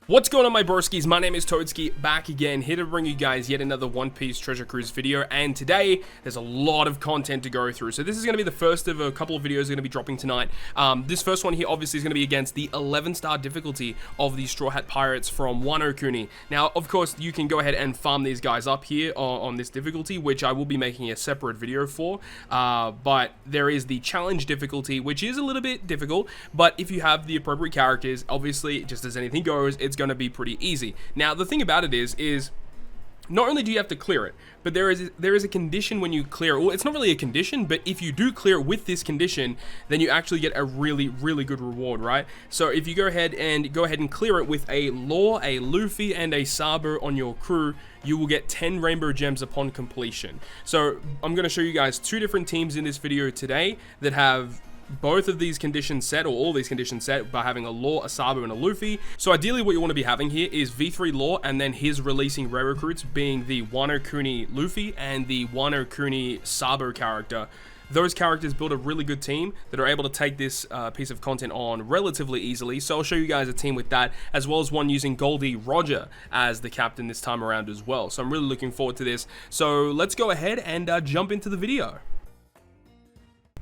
What's going on, my broskiis? My name is Toadskii, back again, here to bring you guys yet another One Piece Treasure Cruise video, and today, there's a lot of content to go through. So this is going to be the first of a couple of videos going to be dropping tonight. This first one here, obviously, is going to be against the 11-star difficulty of the Straw Hat Pirates from Wano Kuni. Now, of course, you can go ahead and farm these guys up here on this difficulty, which I will be making a separate video for, but there is the challenge difficulty, which is a little bit difficult, but if you have the appropriate characters, obviously, just as anything goes, it's going to be pretty easy. Now, the thing about it is not only do you have to clear it, but there is a condition when you clear it. Well, it's not really a condition, but if you do clear it with this condition, then you actually get a really good reward, right? So if you go ahead and clear it with a Law, a Luffy, and a Sabo on your crew, you will get 10 rainbow gems upon completion. So I'm going to show you guys two different teams in this video today that have both of these conditions set, or all these conditions set, by having a Law, a Sabo, and a Luffy. So ideally what you want to be having here is V3 Law, and then his releasing rare recruits being the Wano Kuni Luffy and the Wano Kuni Sabo character. Those characters build a really good team that are able to take this piece of content on relatively easily. So I'll show you guys a team with that, as well as one using Gol D Roger as the captain this time around as well. So I'm really looking forward to this. So let's go ahead and jump into the video.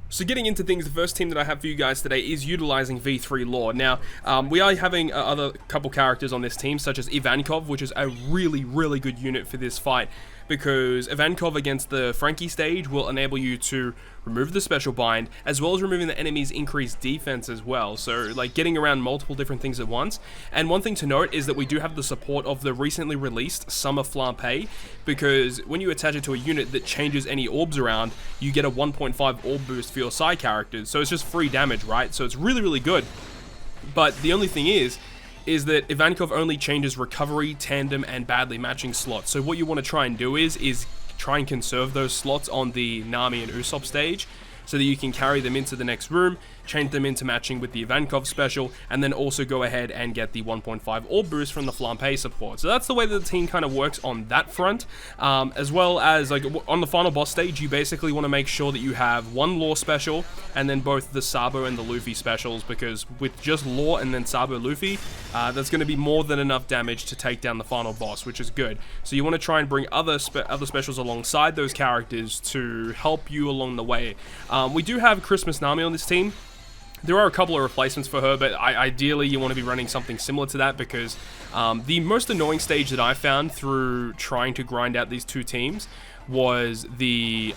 So getting into things, the first team that I have for you guys today is utilizing V3 Law. Now, we are having other couple characters on this team, such as Ivankov, which is a really good unit for this fight, because Ivankov against the Frankie stage will enable you to remove the special bind, as well as removing the enemy's increased defense as well. So, like, getting around multiple different things at once. And one thing to note is that we do have the support of the recently released Summer Flampe, because when you attach it to a unit that changes any orbs around, you get a 1.5 orb boost for your side characters. So it's just free damage, right? So it's really good. But the only thing is that Ivankov only changes recovery, tandem, and badly matching slots. So what you want to try and do is try and conserve those slots on the Nami and Usopp stage, so that you can carry them into the next room, change them into matching with the Ivankov special, and then also go ahead and get the 1.5 orb boost from the Flampe support. So that's the way that the team kind of works on that front. As well as, like, on the final boss stage, you basically want to make sure that you have one Law special, and then both the Sabo and the Luffy specials, because with just Law and then Sabo Luffy, that's going to be more than enough damage to take down the final boss, which is good. So you want to try and bring other specials alongside those characters to help you along the way. We do have Christmas Nami on this team. There are a couple of replacements for her, but ideally you want to be running something similar to that, because the most annoying stage that I found through trying to grind out these two teams was the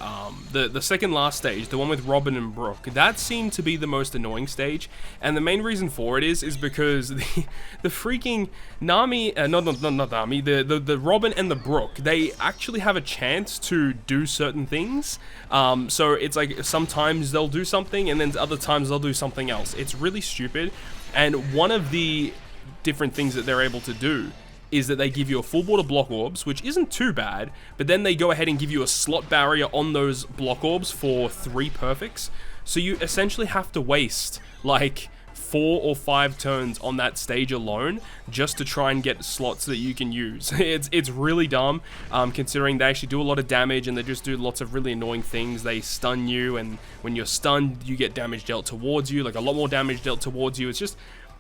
second last stage, the one with Robin and Brook. That seemed to be the most annoying stage, and the main reason for it is because the freaking Nami, not Nami, the Robin and the Brook, they actually have a chance to do certain things. So it's like sometimes they'll do something, and then other times they'll do something else. It's really stupid, and one of the different things that they're able to do is that they give you a full board of block orbs, which isn't too bad, but then they go ahead and give you a slot barrier on those block orbs for 3 perfects. So you essentially have to waste like 4 or 5 turns on that stage alone just to try and get slots that you can use. It's really dumb, considering they actually do a lot of damage, and they just do lots of really annoying things. They stun you, and when you're stunned, you get damage dealt towards you, like a lot more damage dealt towards you.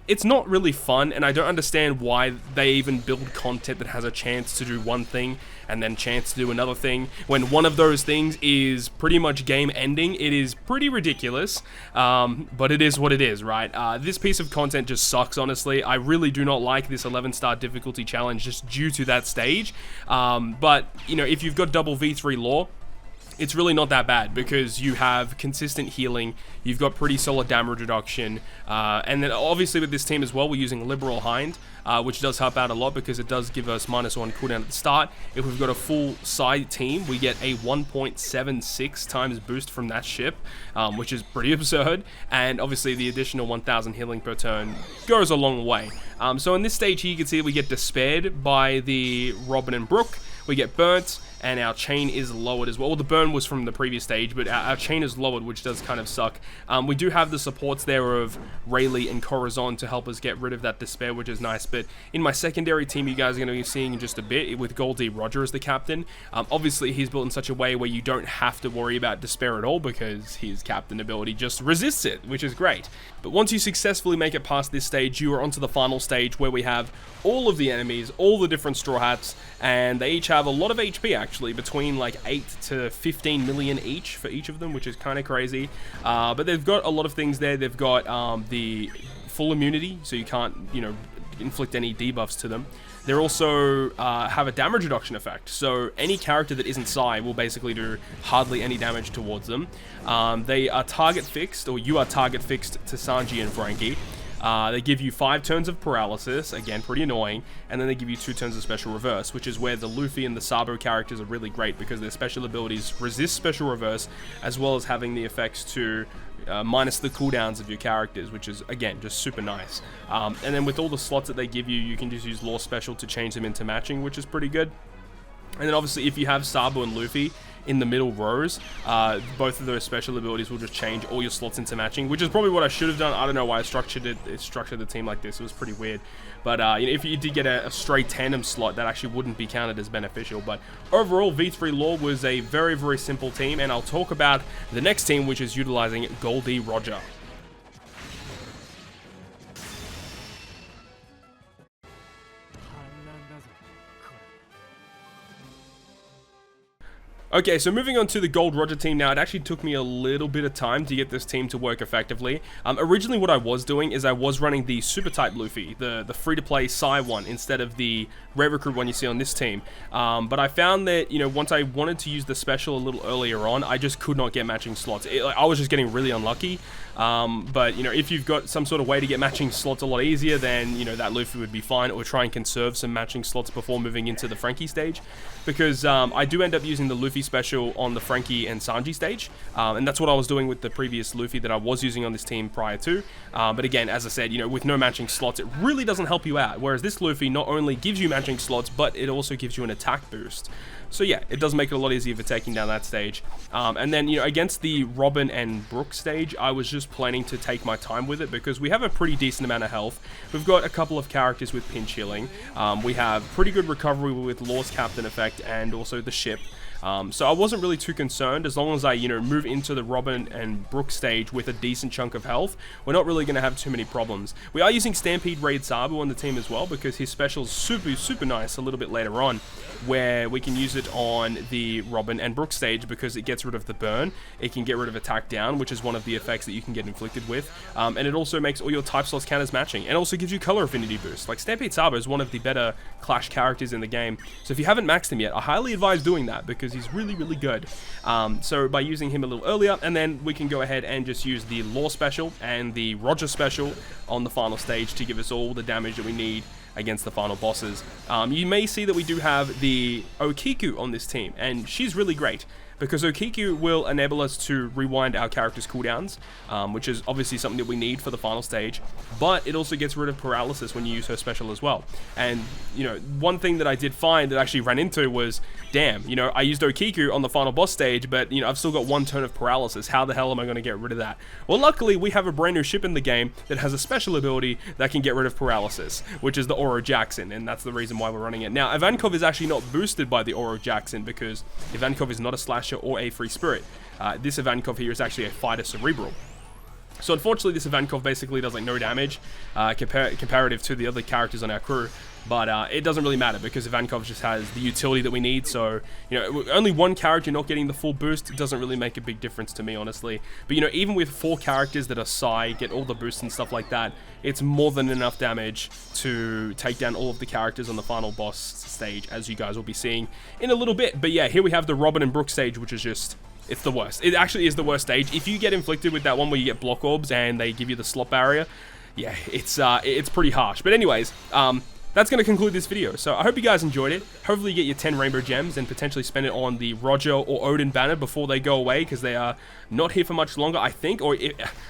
It's not really fun, and I don't understand why they even build content that has a chance to do one thing and then chance to do another thing. When one of those things is pretty much game ending, it is pretty ridiculous, but it is what it is, right? This piece of content just sucks, honestly. I really do not like this 11-star difficulty challenge just due to that stage, but, you know, if you've got double V3 Law, it's really not that bad, because you have consistent healing, you've got pretty solid damage reduction, and then obviously with this team as well, we're using Liberal Hind, which does help out a lot because it does give us -1 cooldown at the start. If we've got a full side team, we get a 1.76 times boost from that ship, which is pretty absurd, and obviously the additional 1000 healing per turn goes a long way. So in this stage here, you can see we get despaired by the Robin and Brook, we get burnt, and our chain is lowered as well. Well, the burn was from the previous stage, but our chain is lowered, which does kind of suck. We do have the supports there of Rayleigh and Corazon to help us get rid of that despair, which is nice. But in my secondary team, you guys are going to be seeing in just a bit, with Gol D Roger as the captain. Obviously, he's built in such a way where you don't have to worry about despair at all, because his captain ability just resists it, which is great. But once you successfully make it past this stage, you are onto the final stage, where we have all of the enemies, all the different Straw Hats, and they each have a lot of HP, actually, between like 8 to 15 million each for each of them, which is kind of crazy. But they've got a lot of things there. They've got the full immunity, so you can't, you know, inflict any debuffs to them. They also have a damage reduction effect, so any character that isn't Psy will basically do hardly any damage towards them. They are target fixed, or you are target fixed to Sanji and Frankie. They give you 5 turns of paralysis, again pretty annoying, and then they give you 2 turns of special reverse, which is where the Luffy and the Sabo characters are really great, because their special abilities resist special reverse, as well as having the effects to minus the cooldowns of your characters, which is, again, just super nice. And then with all the slots that they give you, you can just use Law Special to change them into matching, which is pretty good. And then obviously, if you have Sabo and Luffy in the middle rows, both of those special abilities will just change all your slots into matching, which is probably what I should have done. I don't know why I structured the team like this. It was pretty weird. But you know, if you did get a straight tandem slot, that actually wouldn't be counted as beneficial. But overall, V3 Law was a very, very simple team, and I'll talk about the next team, which is utilizing Gol D Roger. Okay, so moving on to the Gold Roger team now, it actually took me a little bit of time to get this team to work effectively. Originally what I was doing is I was running the Super Type Luffy, the free-to-play Psy one, instead of the Red Recruit one you see on this team. But I found that, you know, once I wanted to use the special a little earlier on, I just could not get matching slots. I was just getting really unlucky. But, you know, if you've got some sort of way to get matching slots a lot easier, then, you know, that Luffy would be fine, or try and conserve some matching slots before moving into the Frankie stage. Because I do end up using the Luffy special on the Frankie and Sanji stage, and that's what I was doing with the previous Luffy that I was using on this team prior to. But again, as I said, you know, with no matching slots, it really doesn't help you out, whereas this Luffy not only gives you matching slots, but it also gives you an attack boost. So yeah, it does make it a lot easier for taking down that stage. And then, you know, against the Robin and Brook stage, I was just planning to take my time with it, because we have a pretty decent amount of health. We've got a couple of characters with pinch healing. We have pretty good recovery with Law's Captain effect, and also the ship. So I wasn't really too concerned. As long as I, you know, move into the Robin and Brook stage with a decent chunk of health, we're not really going to have too many problems. We are using Stampede Raid Sabu on the team as well, because his special's super nice a little bit later on, where we can use it on the Robin and Brook stage, because it gets rid of the burn. It can get rid of attack down, which is one of the effects that you can get inflicted with. And it also makes all your type slots count as matching, and also gives you color affinity boost. Like, Stampede Sabu is one of the better Clash characters in the game, so if you haven't maxed him yet, I highly advise doing that, because he's really good. So by using him a little earlier, and then we can go ahead and just use the Law special and the Roger special on the final stage to give us all the damage that we need against the final bosses. You may see that we do have the Okiku on this team, and she's really great, because Okiku will enable us to rewind our character's cooldowns, which is obviously something that we need for the final stage, but it also gets rid of paralysis when you use her special as well. And, you know, one thing that I did find that I actually ran into was, damn, you know, I used Okiku on the final boss stage, but, you know, I've still got 1 turn of paralysis. How the hell am I going to get rid of that? Well, luckily, we have a brand new ship in the game that has a special ability that can get rid of paralysis, which is the Oro Jackson, and that's the reason why we're running it. Now, Ivankov is actually not boosted by the Oro Jackson, because Ivankov is not a slasher or a free spirit. This Ivankov here is actually a fighter cerebral. So unfortunately, this Ivankov basically does like no damage comparative to the other characters on our crew. But it doesn't really matter, because Ivankov just has the utility that we need. So, you know, only one character not getting the full boost doesn't really make a big difference to me, honestly. But, you know, even with 4 characters that are Psy, get all the boosts and stuff like that, it's more than enough damage to take down all of the characters on the final boss stage, as you guys will be seeing in a little bit. But yeah, here we have the Robin and Brook stage, which is just... it's the worst. It actually is the worst stage. If you get inflicted with that one where you get block orbs and they give you the slot barrier, yeah, it's pretty harsh. But anyways, that's going to conclude this video. So I hope you guys enjoyed it. Hopefully you get your 10 rainbow gems and potentially spend it on the Roger or Odin banner before they go away, because they are not here for much longer, I think. Or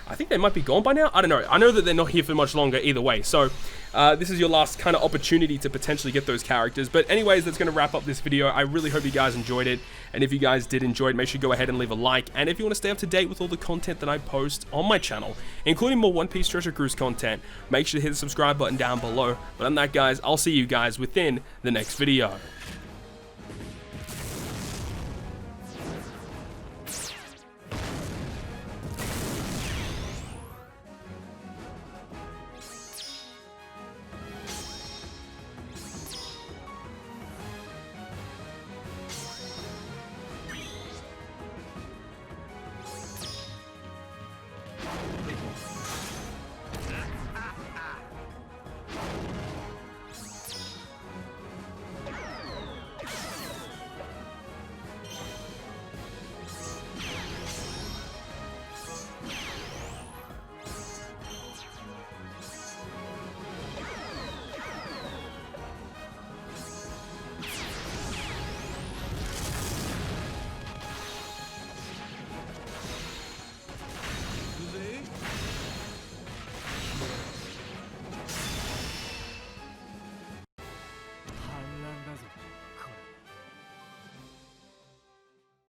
I think they might be gone by now. I don't know. I know that they're not here for much longer either way. So this is your last kind of opportunity to potentially get those characters. But anyways, that's going to wrap up this video. I really hope you guys enjoyed it. And if you guys did enjoy it, make sure you go ahead and leave a like. And if you want to stay up to date with all the content that I post on my channel, including more One Piece Treasure Cruise content, make sure to hit the subscribe button down below. But on that, guys, I'll see you guys within the next video.